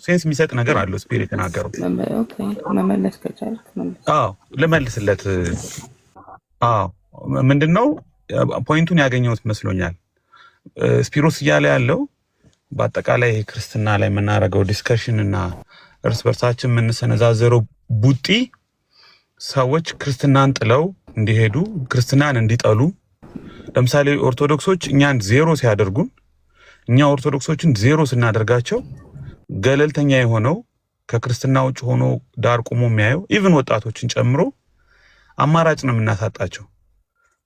ሴንስ የሚሰጥ ነገር አለው ስፒሪት ተናገረው። ኦኬ መመለስ ከቻልክ አዎ ልመልስለት። አዎ ምንድነው ፖይንቱን ያገኘሁት መስሎኛል። ስፒሮስ እያለ ያለው በአጠቃላይ ክርስትና ላይ የምናደርገው ዲስከሽን እና እርስ በርሳችን የምንሰነዛዘረው ቡጢ ሰዎች ክርስትናን ጥለው እንዲሄዱ ክርስትናን እንዲጠሉ። ለምሳሌ ኦርቶዶክሶች እኛን ዜሮ ሲያደርጉን እኛ ኦርቶዶክሶችን ዜሮ ስናደርጋቸው ገለልተኛ የሆነው ከክርስትና ውጭ ሆኖ ዳር ቆሞ የሚያየው ኢቭን ወጣቶችን ጨምሮ አማራጭ ነው የምናሳጣቸው።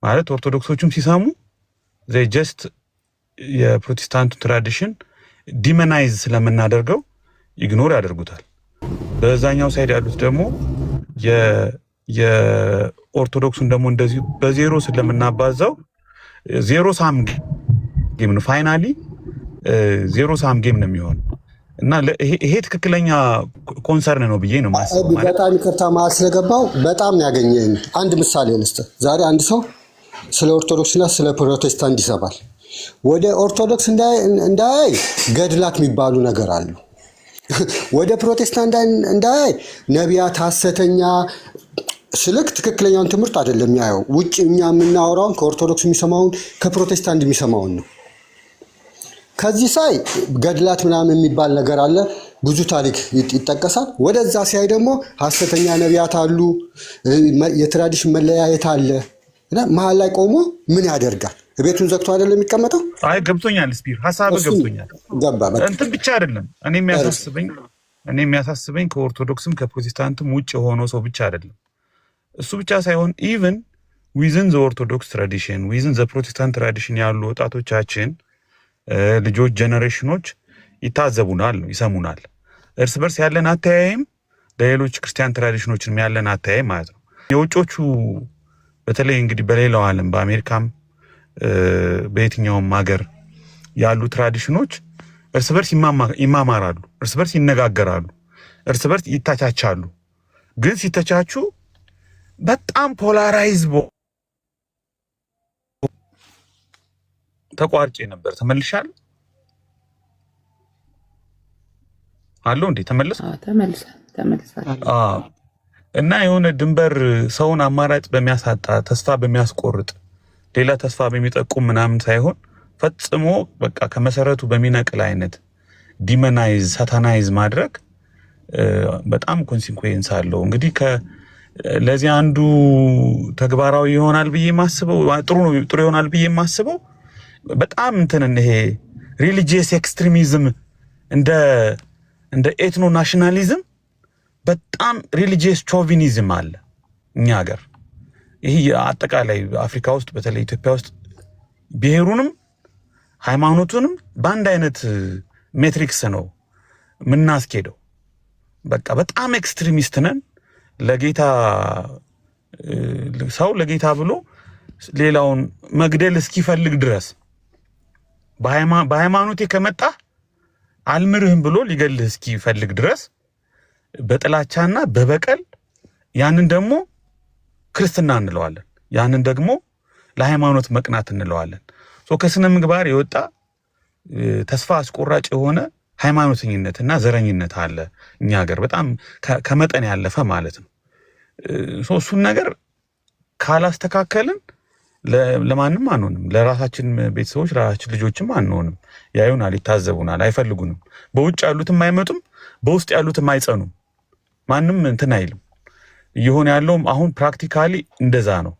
ማለት ኦርቶዶክሶችም ሲሰሙ they just የፕሮቴስታንቱ ትራዲሽን ዲመናይዝ ስለምናደርገው ኢግኖር ያደርጉታል። በዛኛው ሳይድ ያሉት ደግሞ የኦርቶዶክሱን ደግሞ እንደዚህ በዜሮ ስለምናባዛው ዜሮ ሳም ጌም ነው ፋይናሊ ዜሮ ሳም ጌም ነው የሚሆነው እና ይሄ ትክክለኛ ኮንሰርን ነው ብዬ ነው ማስበው። ማለት በጣም ይቅርታ ማለት ስለገባው በጣም ያገኘኝ አንድ ምሳሌ ልስጥ። ዛሬ አንድ ሰው ስለ ኦርቶዶክስና ስለ ፕሮቴስታንት ይሰባል። ወደ ኦርቶዶክስ እንዳይ ገድላት የሚባሉ ነገር አሉ። ወደ ፕሮቴስታንት እንዳይ ነቢያት ሐሰተኛ ስልክ ትክክለኛውን ትምህርት አይደለም ያየው። ውጭ እኛ የምናወራውን ከኦርቶዶክስ የሚሰማውን ከፕሮቴስታንት የሚሰማውን ነው። ከዚህ ሳይ ገድላት ምናምን የሚባል ነገር አለ፣ ብዙ ታሪክ ይጠቀሳል። ወደዛ ሲያይ ደግሞ ሐሰተኛ ነቢያት አሉ፣ የትራዲሽን መለያየት አለ እና መሀል ላይ ቆሞ ምን ያደርጋል? ቤቱን ዘግቶ አይደለም የሚቀመጠው። አይ ገብቶኛል፣ ስፒር ሐሳብ ገብቶኛል። እንትን ብቻ አይደለም እኔ የሚያሳስበኝ ከኦርቶዶክስም ከፕሮቴስታንትም ውጭ የሆነው ሰው ብቻ አይደለም። እሱ ብቻ ሳይሆን ኢቭን ዊዝን ዘ ኦርቶዶክስ ትራዲሽን ዊዝን ዘ ፕሮቴስታንት ትራዲሽን ያሉ ወጣቶቻችን ልጆች ጀነሬሽኖች ይታዘቡናል፣ ይሰሙናል። እርስ በርስ ያለን አተያይም ለሌሎች ክርስቲያን ትራዲሽኖችንም ያለን አተያይ ማለት ነው። የውጮቹ በተለይ እንግዲህ በሌላው ዓለም በአሜሪካም በየትኛውም ሀገር ያሉ ትራዲሽኖች እርስ በርስ ይማማራሉ፣ እርስ በርስ ይነጋገራሉ፣ እርስ በርስ ይታቻቻሉ። ግን ሲተቻቹ በጣም ፖላራይዝ ተቋርጬ ነበር። ተመልሻለሁ አለው እንዴ? ተመልሳል። እና የሆነ ድንበር ሰውን አማራጭ በሚያሳጣ ተስፋ በሚያስቆርጥ ሌላ ተስፋ በሚጠቁም ምናምን ሳይሆን ፈጽሞ በቃ ከመሰረቱ በሚነቅል አይነት ዲመናይዝ ሳታናይዝ ማድረግ በጣም ኮንሲኩዌንስ አለው። እንግዲህ ለዚህ አንዱ ተግባራዊ ይሆናል ብዬ ማስበው ጥሩ ይሆናል ብዬ ማስበው በጣም ይሄ ሪሊጂየስ ኤክስትሪሚዝም እንደ ኤትኖ ናሽናሊዝም በጣም ሪሊጂየስ ቾቪኒዝም አለ እኛ ሀገር። ይሄ አጠቃላይ አፍሪካ ውስጥ በተለይ ኢትዮጵያ ውስጥ ብሔሩንም ሃይማኖቱንም በአንድ አይነት ሜትሪክስ ነው ምናስኬደው። በቃ በጣም ኤክስትሪሚስት ነን። ሰው ለጌታ ብሎ ሌላውን መግደል እስኪፈልግ ድረስ በሃይማኖቴ ከመጣ አልምርህም ብሎ ሊገልህ እስኪፈልግ ድረስ በጥላቻና በበቀል ያንን ደግሞ ክርስትና እንለዋለን። ያንን ደግሞ ለሃይማኖት መቅናት እንለዋለን። ከስነ ምግባር የወጣ ተስፋ አስቆራጭ የሆነ ሃይማኖተኝነትና ዘረኝነት አለ እኛ ሀገር በጣም ከመጠን ያለፈ ማለት ነው። እሱን ነገር ካላስተካከልን ለማንም አንሆንም። ለራሳችን ቤተሰቦች ለራሳችን ልጆችም አንሆንም። ያዩናል፣ ይታዘቡናል፣ አይፈልጉንም። በውጭ ያሉትም አይመጡም፣ በውስጥ ያሉትም አይጸኑም። ማንም እንትን አይልም። እየሆነ ያለውም አሁን ፕራክቲካሊ እንደዛ ነው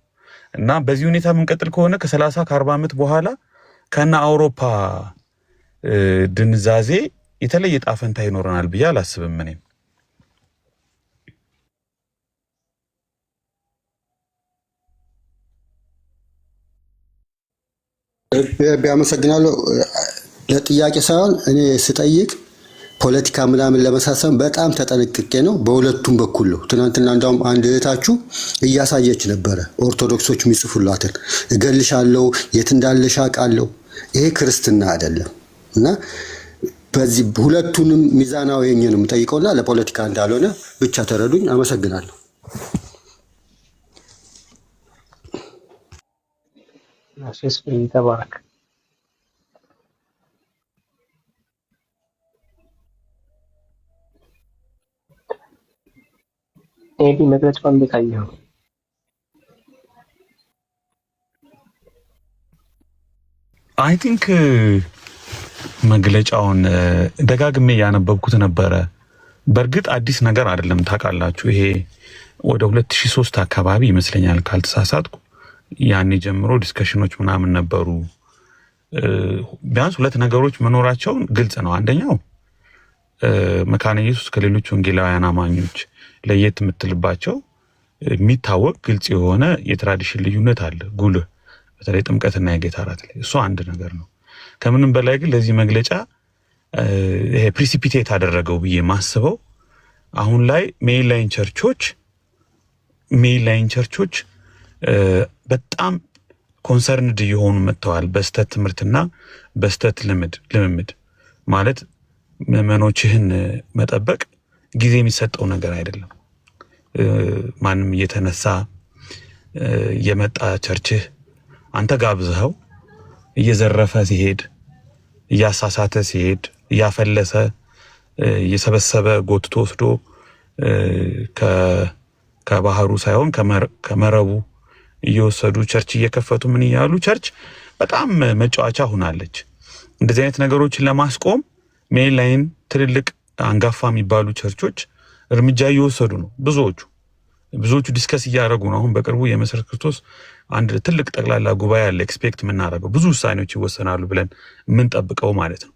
እና በዚህ ሁኔታ የምንቀጥል ከሆነ ከ30 ከ40 ዓመት በኋላ ከና አውሮፓ ድንዛዜ የተለየ ጣፈንታ ይኖረናል ብዬ አላስብም። እኔም ቢያመሰግናለሁ። ለጥያቄ ሳይሆን እኔ ስጠይቅ ፖለቲካ ምናምን ለመሳሰብ በጣም ተጠነቅቄ ነው። በሁለቱም በኩል ነው። ትናንትና እንዳውም አንድ እህታችሁ እያሳየች ነበረ ኦርቶዶክሶች የሚጽፉላትን እገልሻለሁ፣ የት እንዳለሽ አውቃለሁ። ይሄ ክርስትና አይደለም እና በዚህ ሁለቱንም ሚዛናዊ የኝ ነው የምጠይቀውና ለፖለቲካ እንዳልሆነ ብቻ ተረዱኝ። አመሰግናለሁ። ተባረክ። ኤቢ መግለጫውን እንዴት አየኸው? አይ ቲንክ መግለጫውን ደጋግሜ ያነበብኩት ነበረ። በእርግጥ አዲስ ነገር አይደለም ታውቃላችሁ። ይሄ ወደ 2003 አካባቢ ይመስለኛል ካልተሳሳትኩ ያኔ ጀምሮ ዲስከሽኖች ምናምን ነበሩ። ቢያንስ ሁለት ነገሮች መኖራቸውን ግልጽ ነው። አንደኛው መካነ ኢየሱስ ከሌሎች ወንጌላውያን አማኞች ለየት የምትልባቸው የሚታወቅ ግልጽ የሆነ የትራዲሽን ልዩነት አለ ጉልህ፣ በተለይ ጥምቀትና የጌታ እራት ላይ። እሱ አንድ ነገር ነው። ከምንም በላይ ግን ለዚህ መግለጫ ይሄ ፕሪሲፒቴት አደረገው ብዬ ማስበው አሁን ላይ ሜይንላይን ቸርቾች በጣም ኮንሰርንድ እየሆኑ መጥተዋል በስተት ትምህርትና በስተት ልምምድ። ማለት ምዕመኖችህን መጠበቅ ጊዜ የሚሰጠው ነገር አይደለም። ማንም እየተነሳ የመጣ ቸርችህ አንተ ጋብዘኸው እየዘረፈ ሲሄድ፣ እያሳሳተ ሲሄድ፣ እያፈለሰ እየሰበሰበ ጎትቶ ወስዶ ከባህሩ ሳይሆን ከመረቡ እየወሰዱ ቸርች እየከፈቱ ምን እያሉ ቸርች በጣም መጫወቻ ሆናለች። እንደዚህ አይነት ነገሮችን ለማስቆም ሜይንላይን ትልልቅ አንጋፋ የሚባሉ ቸርቾች እርምጃ እየወሰዱ ነው። ብዙዎቹ ዲስከስ እያደረጉ ነው። አሁን በቅርቡ የመሰረት ክርስቶስ አንድ ትልቅ ጠቅላላ ጉባኤ አለ። ኤክስፔክት የምናደርገው ብዙ ውሳኔዎች ይወሰናሉ ብለን የምንጠብቀው ማለት ነው።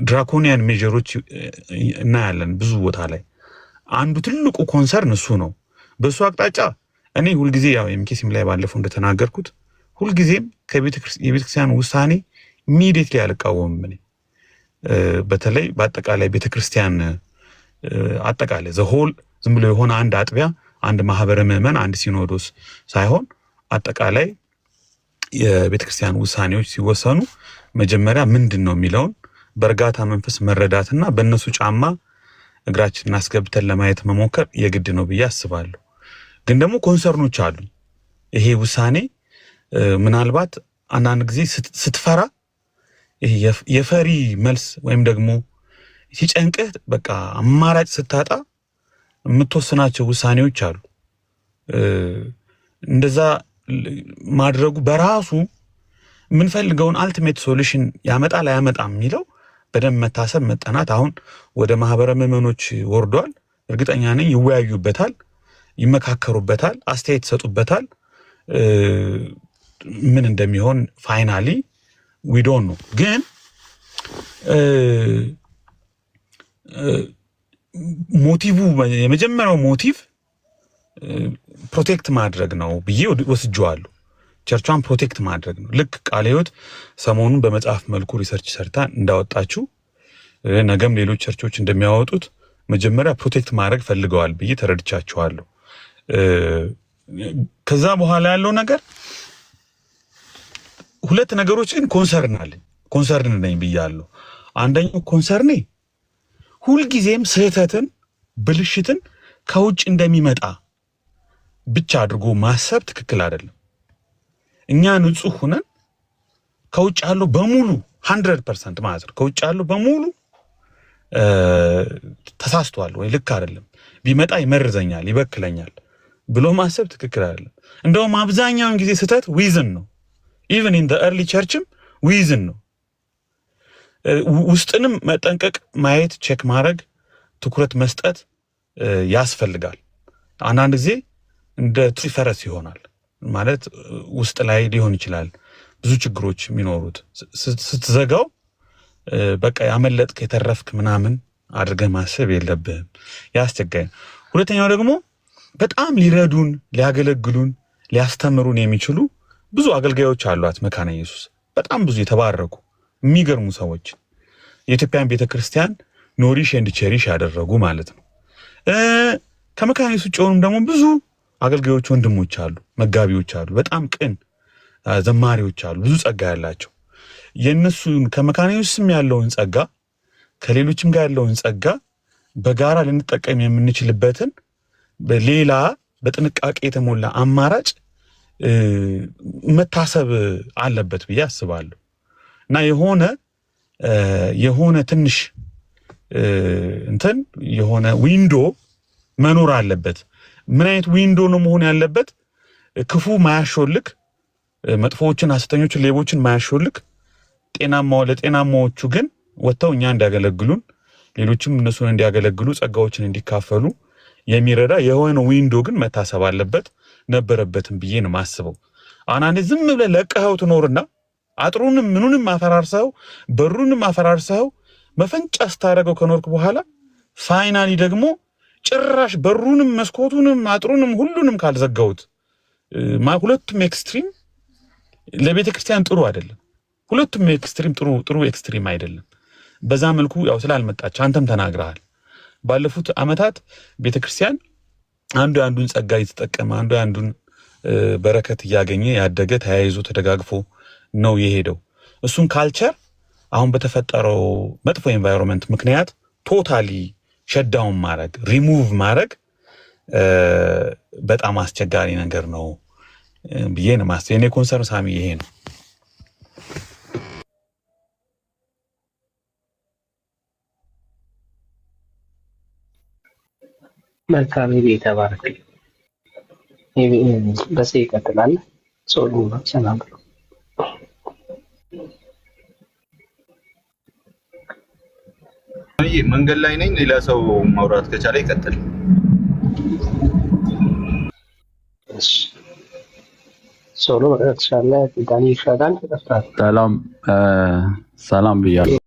ድራኮኒያን ሜጀሮች እናያለን ብዙ ቦታ ላይ። አንዱ ትልቁ ኮንሰርን እሱ ነው። በሱ አቅጣጫ እኔ ሁልጊዜ ያው ኤምኬሲም ላይ ባለፈው እንደተናገርኩት ሁልጊዜም የቤተክርስቲያን ውሳኔ ኢሚዲየትሊ አልቃወምም። እኔ በተለይ በአጠቃላይ ቤተክርስቲያን አጠቃላይ ዘሆል ዝም ብሎ የሆነ አንድ አጥቢያ፣ አንድ ማህበረ ምዕመን፣ አንድ ሲኖዶስ ሳይሆን አጠቃላይ የቤተክርስቲያን ውሳኔዎች ሲወሰኑ መጀመሪያ ምንድነው የሚለውን በእርጋታ መንፈስ መረዳትና በእነሱ ጫማ እግራችንን አስገብተን ለማየት መሞከር የግድ ነው ብዬ አስባለሁ። ግን ደግሞ ኮንሰርኖች አሉ። ይሄ ውሳኔ ምናልባት አንዳንድ ጊዜ ስትፈራ ይሄ የፈሪ መልስ ወይም ደግሞ ሲጨንቅህ በቃ አማራጭ ስታጣ የምትወስናቸው ውሳኔዎች አሉ። እንደዛ ማድረጉ በራሱ የምንፈልገውን አልቲሜት ሶሉሽን ያመጣል አያመጣም የሚለው በደንብ መታሰብ መጠናት አሁን ወደ ማህበረ ምዕመኖች ወርዷል። እርግጠኛ ነኝ ይወያዩበታል፣ ይመካከሩበታል፣ አስተያየት ይሰጡበታል። ምን እንደሚሆን ፋይናሊ ዊ ዶንት ኖ። ግን ሞቲቭ የመጀመሪያው ሞቲቭ ፕሮቴክት ማድረግ ነው ብዬ ወስጄዋለሁ። ቸርቿን ፕሮቴክት ማድረግ ነው። ልክ ቃለ ሕይወት ሰሞኑን በመጽሐፍ መልኩ ሪሰርች ሰርታ እንዳወጣችሁ ነገም ሌሎች ቸርቾች እንደሚያወጡት መጀመሪያ ፕሮቴክት ማድረግ ፈልገዋል ብዬ ተረድቻቸዋለሁ። ከዛ በኋላ ያለው ነገር ሁለት ነገሮችን ኮንሰርን ነኝ ብያለሁ። አንደኛው ኮንሰርኔ ሁልጊዜም ስህተትን ብልሽትን ከውጭ እንደሚመጣ ብቻ አድርጎ ማሰብ ትክክል አይደለም። እኛ ንጹህ ሆነን ከውጭ ያለው በሙሉ 100% ማለት ነው ከውጭ ያለው በሙሉ ተሳስቷል ወይ ልክ አይደለም ቢመጣ ይመርዘኛል ይበክለኛል ብሎ ማሰብ ትክክል አይደለም። እንደውም አብዛኛውን ጊዜ ስህተት ዊዝን ነው። ኢቭን ኢን ዘ ኤርሊ ቸርችም ዊዝን ነው። ውስጥንም መጠንቀቅ ማየት ቼክ ማድረግ ትኩረት መስጠት ያስፈልጋል። አንዳንድ ጊዜ እንደ ትሪፈረስ ይሆናል ማለት ውስጥ ላይ ሊሆን ይችላል ብዙ ችግሮች የሚኖሩት ስትዘጋው በቃ ያመለጥክ የተረፍክ ምናምን አድርገህ ማሰብ የለብህም። ያስቸጋይ። ሁለተኛው ደግሞ በጣም ሊረዱን ሊያገለግሉን ሊያስተምሩን የሚችሉ ብዙ አገልጋዮች አሏት መካነ ኢየሱስ። በጣም ብዙ የተባረኩ የሚገርሙ ሰዎች የኢትዮጵያን ቤተክርስቲያን ኖሪሽ ኤንድ ቼሪሽ ያደረጉ ማለት ነው። ከመካነ ኢየሱስ ውጭ ሆኑም ደግሞ ብዙ አገልጋዮች ወንድሞች አሉ፣ መጋቢዎች አሉ፣ በጣም ቅን ዘማሪዎች አሉ፣ ብዙ ጸጋ ያላቸው። የነሱን ከመካነ ኢየሱስም ያለውን ጸጋ ከሌሎችም ጋር ያለውን ጸጋ በጋራ ልንጠቀም የምንችልበትን በሌላ በጥንቃቄ የተሞላ አማራጭ መታሰብ አለበት ብዬ አስባለሁ። እና የሆነ ትንሽ እንትን የሆነ ዊንዶ መኖር አለበት። ምን አይነት ዊንዶ ነው መሆን ያለበት? ክፉ ማያሾልክ፣ መጥፎዎችን፣ ሐሰተኞችን፣ ሌቦችን ማያሾልክ፣ ለጤናማዎቹ ግን ወጥተው እኛ እንዲያገለግሉን ሌሎችም እነሱን እንዲያገለግሉ ጸጋዎችን እንዲካፈሉ የሚረዳ የሆነ ዊንዶ ግን መታሰብ አለበት ነበረበትም ብዬ ነው ማስበው። አንዳንዴ ዝም ብለህ ለቀኸው ትኖርና አጥሩንም ምኑንም አፈራርሰው በሩንም አፈራርሰው መፈንጫ ስታደርገው ከኖርክ በኋላ ፋይናሊ ደግሞ ጭራሽ በሩንም መስኮቱንም አጥሩንም ሁሉንም ካልዘጋውት ሁለቱም ኤክስትሪም ለቤተ ክርስቲያን ጥሩ አይደለም። ሁለቱም ኤክስትሪም ጥሩ ኤክስትሪም አይደለም። በዛ መልኩ ያው ስላልመጣች አንተም ተናግረሃል። ባለፉት አመታት ቤተ ክርስቲያን አንዱ አንዱን ጸጋ እየተጠቀመ አንዱ አንዱን በረከት እያገኘ ያደገ ተያይዞ ተደጋግፎ ነው የሄደው። እሱን ካልቸር አሁን በተፈጠረው መጥፎ ኤንቫይሮንመንት ምክንያት ቶታሊ ሸዳውን ማድረግ ሪሙቭ ማድረግ በጣም አስቸጋሪ ነገር ነው ብዬ ነው ማስበው። የኔ ኮንሰርን ሳሚ ይሄ ነው። መልካም ይቤ ተባረክ። በዚህ ይቀጥላል። ጾሉ ሰላም ብሎ መንገድ ላይ ነኝ። ሌላ ሰው ማውራት ከቻለ ይቀጥል። ጾሉ ተሻለ ዳኒ ይሻላል። ሰላም ብያለሁ።